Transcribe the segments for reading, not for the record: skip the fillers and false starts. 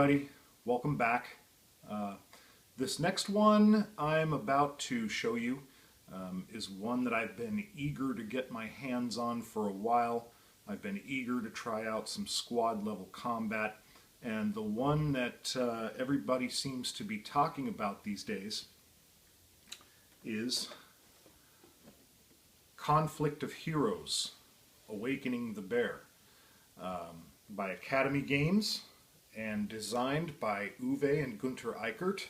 everybody, welcome back. This next one I'm about to show you is one that I've been eager to get my hands on for a while. I've been eager to try out some squad level combat, and the one that everybody seems to be talking about these days is Conflict of Heroes, Awakening the Bear, by Academy Games and designed by Uwe and Gunter Eickert.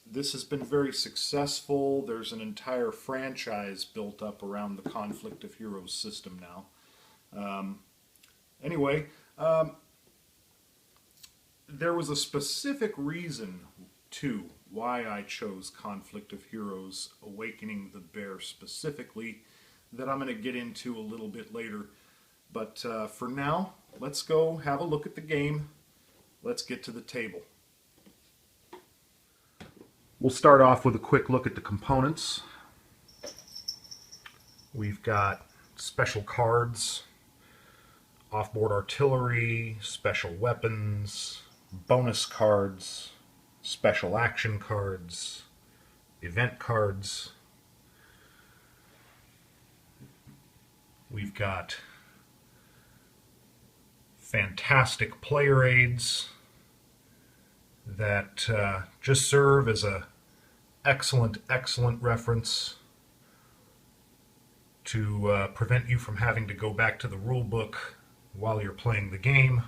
This has been very successful. There's an entire franchise built up around the Conflict of Heroes system now. Anyway, there was a specific reason too why I chose Conflict of Heroes Awakening the Bear specifically that I'm going to get into a little bit later. But for now, let's go have a look at the game. Let's get to the table. We'll start off with a quick look at the components. We've got special cards, offboard artillery, special weapons, bonus cards, special action cards, event cards. We've got fantastic player aids that just serve as a excellent reference to prevent you from having to go back to the rule book while you're playing the game.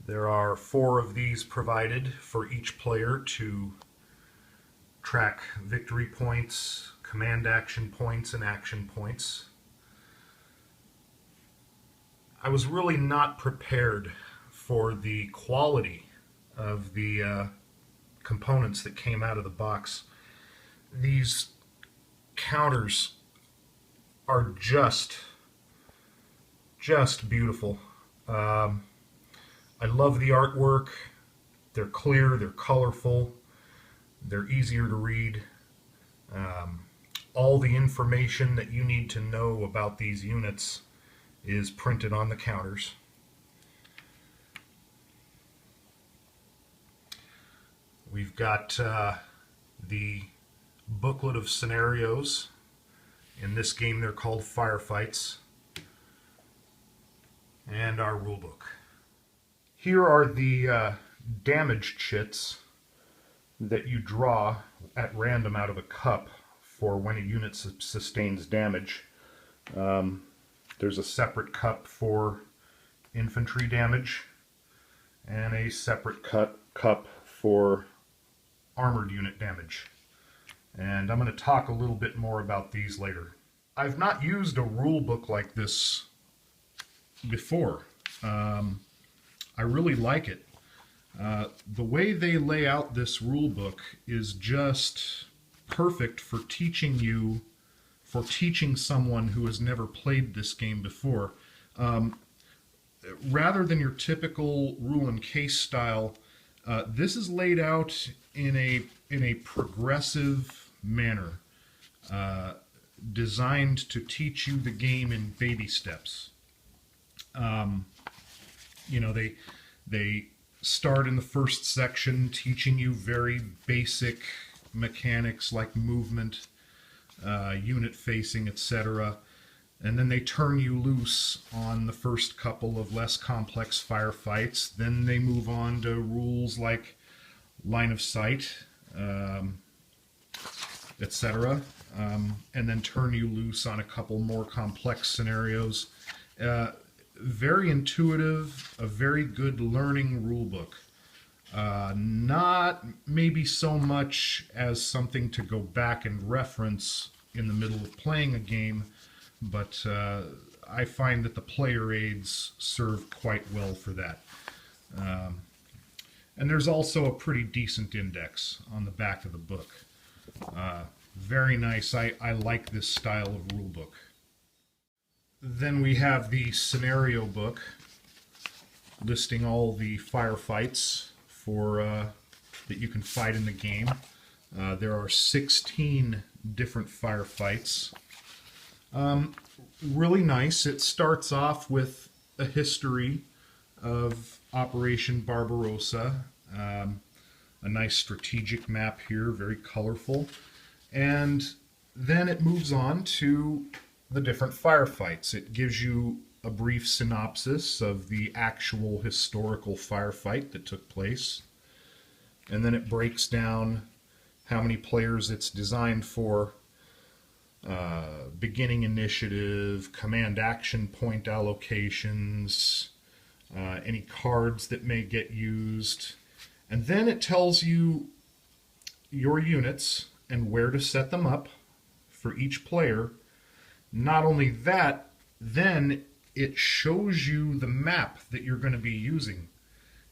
There are 4 of these provided for each player to track victory points, command action points, and action points. I was really not prepared for the quality of the components that came out of the box. These counters are just beautiful. I love the artwork. They're clear, they're colorful, they're easier to read. All the information that you need to know about these units is printed on the counters. We've got the booklet of scenarios. In this game they're called firefights. And our rulebook. Here are the damage chits that you draw at random out of a cup for when a unit sustains damage. There's a separate cup for infantry damage and a separate cup for armored unit damage. And I'm going to talk a little bit more about these later. I've not used a rule book like this before. I really like it. The way they lay out this rule book is just perfect for teaching someone who has never played this game before. Rather than your typical rule and case style, this is laid out in a progressive manner, designed to teach you the game in baby steps. You know, they start in the first section teaching you very basic mechanics like movement, unit facing, etc. And then they turn you loose on the first couple of less complex firefights. Then they move on to rules like line of sight, etc. And then turn you loose on a couple more complex scenarios. Very intuitive, a very good learning rulebook. Not maybe so much as something to go back and reference in the middle of playing a game, but I find that the player aids serve quite well for that. And there's also a pretty decent index on the back of the book. Very nice. I like this style of rulebook. Then we have the scenario book listing all the firefights that you can fight in the game. There are 16 different firefights. Really nice. It starts off with a history of Operation Barbarossa. A nice strategic map here, very colorful. And then it moves on to the different firefights. It gives you a brief synopsis of the actual historical firefight that took place. And then it breaks down how many players it's designed for, beginning initiative, command action point allocations, any cards that may get used. And then it tells you your units and where to set them up for each player. Not only that, then it shows you the map that you're going to be using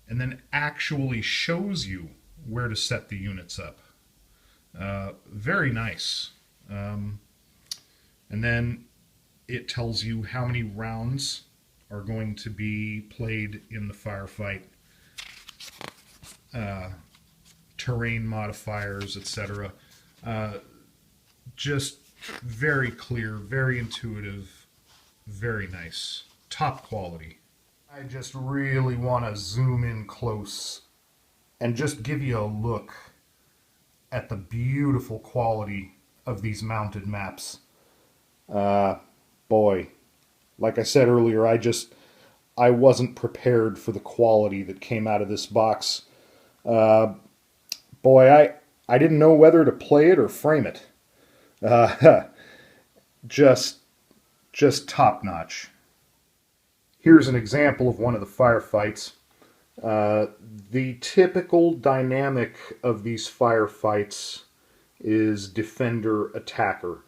and then actually shows you where to set the units up. Very nice. And then it tells you how many rounds are going to be played in the firefight, terrain modifiers, etc. Just very clear, very intuitive, very nice. Top quality. I just really want to zoom in close and just give you a look at the beautiful quality of these mounted maps. Boy, like I said earlier, I wasn't prepared for the quality that came out of this box. Boy, I didn't know whether to play it or frame it. Just top-notch. Here's an example of one of the firefights. The typical dynamic of these firefights is defender-attacker.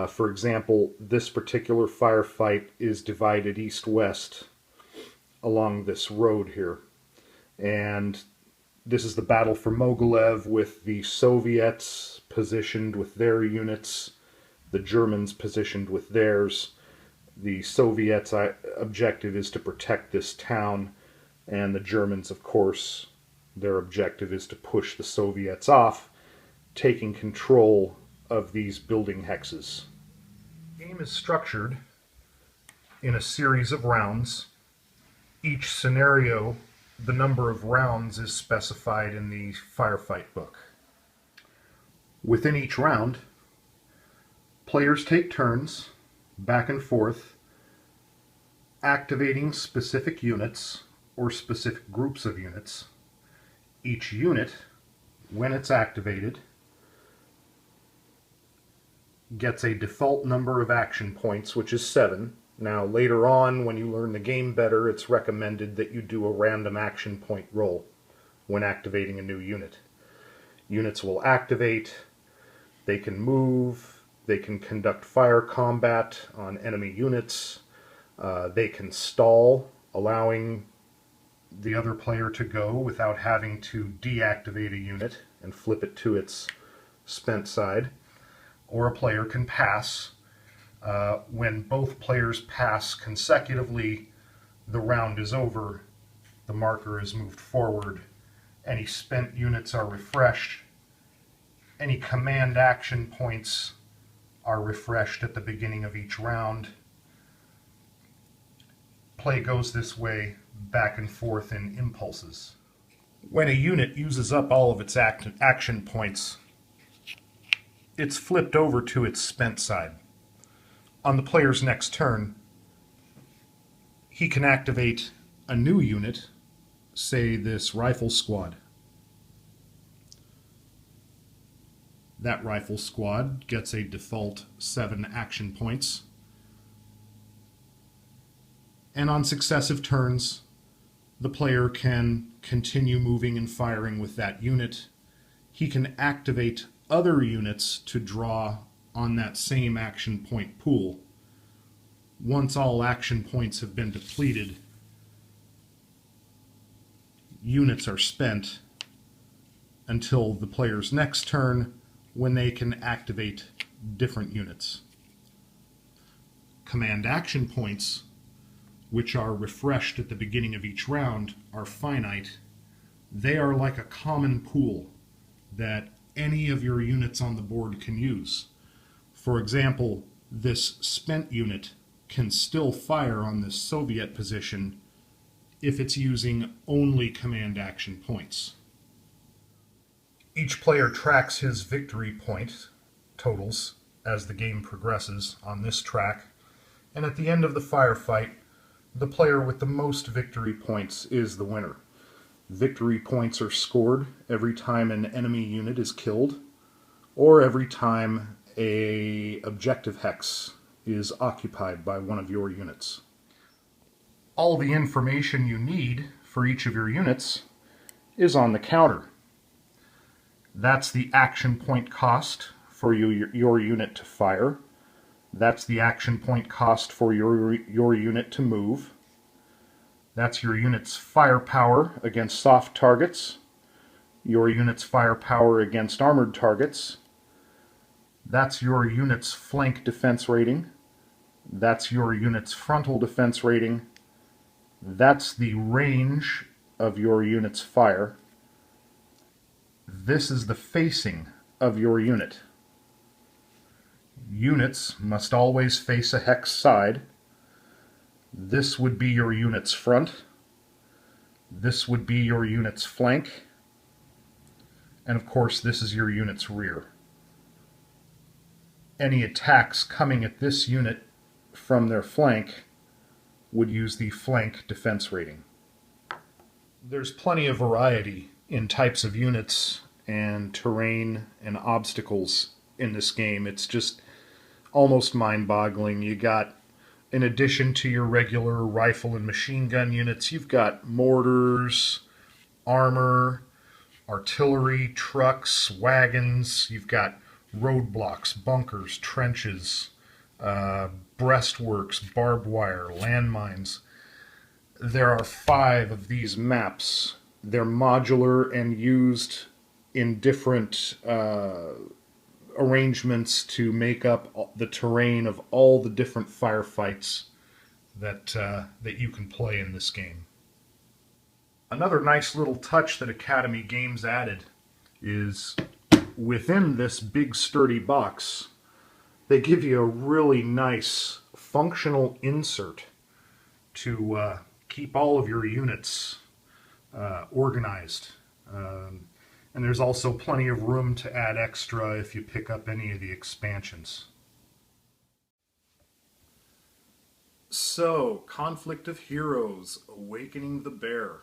For example, this particular firefight is divided east-west along this road here. And this is the battle for Mogilev, with the Soviets positioned with their units, the Germans positioned with theirs. The Soviets' objective is to protect this town, and the Germans, of course, their objective is to push the Soviets off, taking control of these building hexes. The game is structured in a series of rounds. Each scenario, the number of rounds is specified in the firefight book. Within each round, players take turns back and forth activating specific units or specific groups of units. Each unit, when it's activated, gets a default number of action points, which is 7. Now, later on, when you learn the game better, it's recommended that you do a random action point roll when activating a new unit. Units will activate, they can move, they can conduct fire combat on enemy units, they can stall, allowing the other player to go without having to deactivate a unit and flip it to its spent side. Or a player can pass. When both players pass consecutively, the round is over, the marker is moved forward, any spent units are refreshed, any command action points are refreshed at the beginning of each round. Play goes this way, back and forth in impulses. When a unit uses up all of its action points, it's flipped over to its spent side. On the player's next turn, he can activate a new unit, say this rifle squad. That rifle squad gets a default 7 action points. And on successive turns, the player can continue moving and firing with that unit. He can activate other units to draw on that same action point pool. Once all action points have been depleted, units are spent until the player's next turn, when they can activate different units. Command action points, which are refreshed at the beginning of each round, are finite. They are like a common pool that any of your units on the board can use. For example, this spent unit can still fire on this Soviet position if it's using only command action points. Each player tracks his victory point totals as the game progresses on this track, and at the end of the firefight, the player with the most victory points is the winner. Victory points are scored every time an enemy unit is killed, or every time an objective hex is occupied by one of your units. All the information you need for each of your units is on the counter. That's the action point cost for your unit to fire. That's the action point cost for your unit to move. That's your unit's firepower against soft targets, your unit's firepower against armored targets. That's your unit's flank defense rating. That's your unit's frontal defense rating. That's the range of your unit's fire. This is the facing of your unit. Units must always face a hex side. This would be your unit's front. This would be your unit's flank. And of course, this is your unit's rear. Any attacks coming at this unit from their flank would use the flank defense rating. There's plenty of variety in types of units and terrain and obstacles in this game. It's just almost mind-boggling. You got, in addition to your regular rifle and machine gun units, you've got mortars, armor, artillery, trucks, wagons. You've got roadblocks, bunkers, trenches, breastworks, barbed wire, landmines. There are 5 of these maps. They're modular and used in different arrangements to make up the terrain of all the different firefights that you can play in this game. Another nice little touch that Academy Games added is within this big sturdy box, they give you a really nice functional insert to keep all of your units organized. And there's also plenty of room to add extra if you pick up any of the expansions. So, Conflict of Heroes, Awakening the Bear.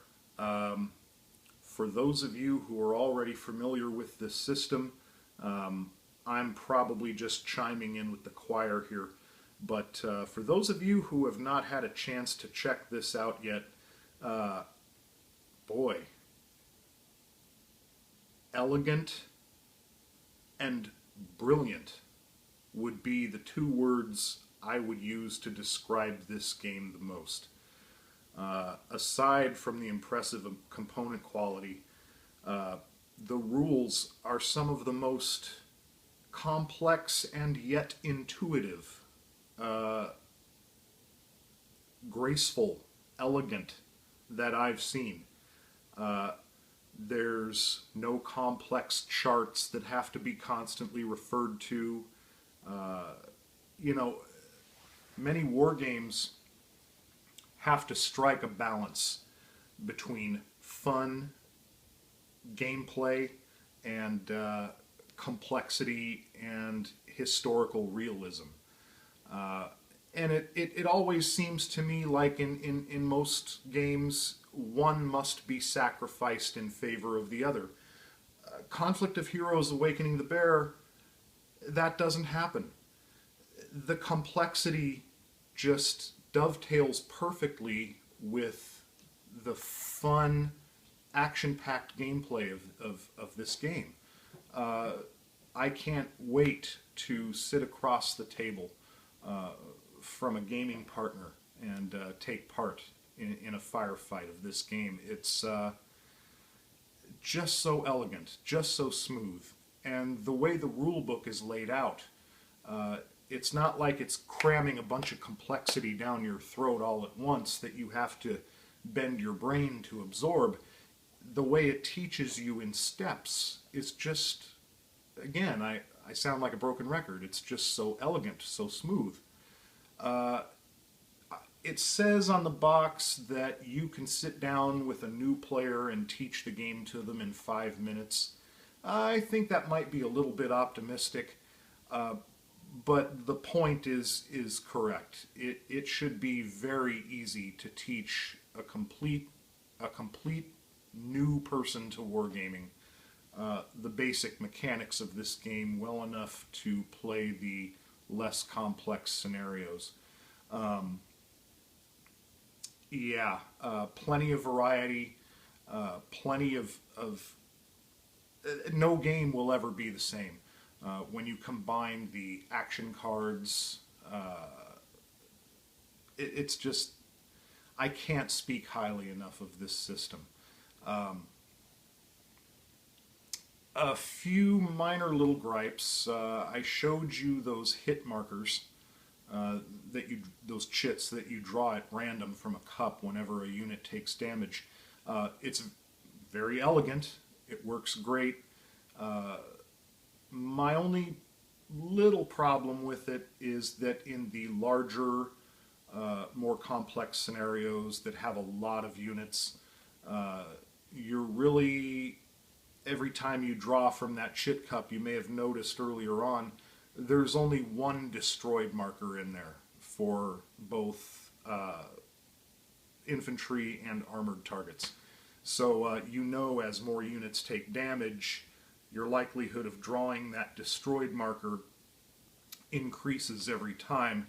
For those of you who are already familiar with this system, I'm probably just chiming in with the choir here. But for those of you who have not had a chance to check this out yet, boy, elegant and brilliant would be the 2 words I would use to describe this game the most. Aside from the impressive component quality, the rules are some of the most complex and yet intuitive, graceful, elegant that I've seen. There's no complex charts that have to be constantly referred to. You know, many war games have to strike a balance between fun gameplay and complexity and historical realism. And it always seems to me like in most games, one must be sacrificed in favor of the other. Conflict of Heroes Awakening the Bear, that doesn't happen. The complexity just dovetails perfectly with the fun, action-packed gameplay of this game. I can't wait to sit across the table from a gaming partner and take part in a firefight of this game. It's just so elegant, just so smooth. And the way the rule book is laid out, it's not like it's cramming a bunch of complexity down your throat all at once that you have to bend your brain to absorb. The way it teaches you in steps is just, again, I sound like a broken record. It's just so elegant, so smooth. It says on the box that you can sit down with a new player and teach the game to them in 5 minutes. I think that might be a little bit optimistic, but the point is correct. It should be very easy to teach a complete new person to wargaming the basic mechanics of this game well enough to play the less complex scenarios. Plenty of variety, plenty of no game will ever be the same. When you combine the action cards, it's just, I can't speak highly enough of this system. A few minor little gripes. I showed you those hit markers, those chits that you draw at random from a cup whenever a unit takes damage. It's very elegant. It works great. My only little problem with it is that in the larger, more complex scenarios that have a lot of units, you're really, every time you draw from that chit cup, you may have noticed earlier on, there's only one destroyed marker in there for both infantry and armored targets. So you know, as more units take damage, your likelihood of drawing that destroyed marker increases every time,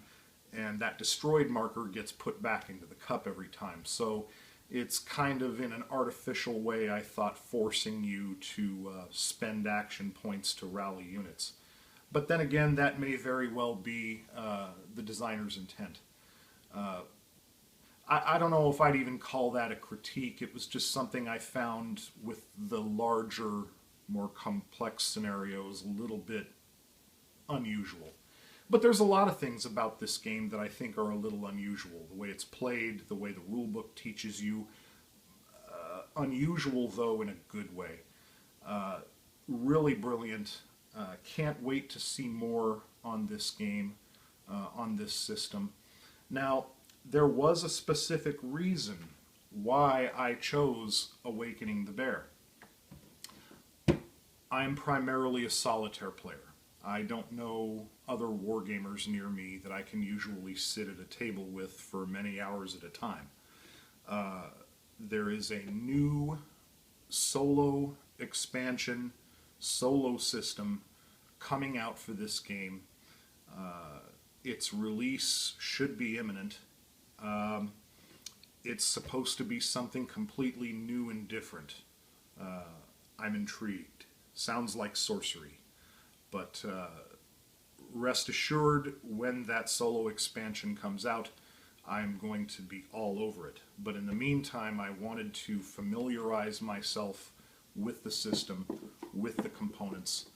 and that destroyed marker gets put back into the cup every time. So it's kind of, in an artificial way, I thought, forcing you to spend action points to rally units. But then again, that may very well be the designer's intent. I don't know if I'd even call that a critique. It was just something I found with the larger, more complex scenarios a little bit unusual. But there's a lot of things about this game that I think are a little unusual. The way it's played, the way the rulebook teaches you. Unusual, though, in a good way. Really brilliant. Can't wait to see more on this game, on this system. Now, there was a specific reason why I chose Awakening the Bear. I'm primarily a solitaire player. I don't know other wargamers near me that I can usually sit at a table with for many hours at a time. There is a new solo expansion, solo system coming out for this game. Its release should be imminent. It's supposed to be something completely new and different. I'm intrigued. Sounds like sorcery. But rest assured, when that solo expansion comes out, I'm going to be all over it. But in the meantime, I wanted to familiarize myself with the system, with the components.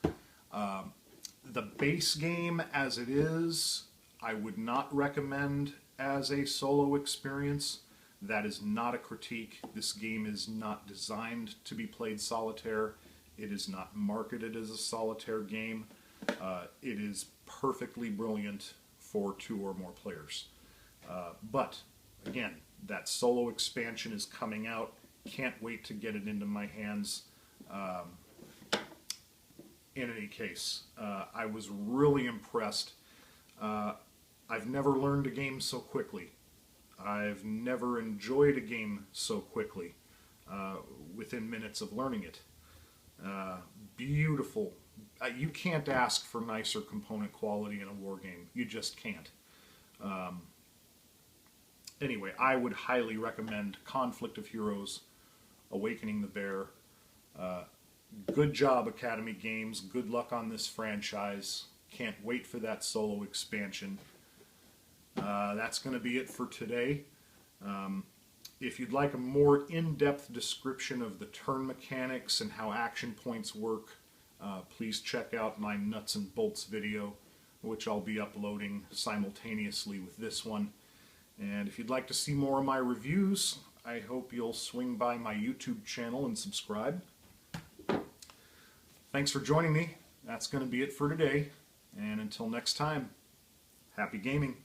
The base game as it is, I would not recommend as a solo experience. That is not a critique. This game is not designed to be played solitaire. It is not marketed as a solitaire game. It is perfectly brilliant for 2 or more players. But, again, that solo expansion is coming out. Can't wait to get it into my hands. In any case, I was really impressed. I've never learned a game so quickly. I've never enjoyed a game so quickly within minutes of learning it. Beautiful. You can't ask for nicer component quality in a war game. You just can't. Anyway, I would highly recommend Conflict of Heroes, Awakening the Bear. Good job, Academy Games. Good luck on this franchise. Can't wait for that solo expansion. That's going to be it for today. If you'd like a more in-depth description of the turn mechanics and how action points work, please check out my Nuts and Bolts video, which I'll be uploading simultaneously with this one. And if you'd like to see more of my reviews, I hope you'll swing by my YouTube channel and subscribe. Thanks for joining me. That's going to be it for today. And until next time, happy gaming.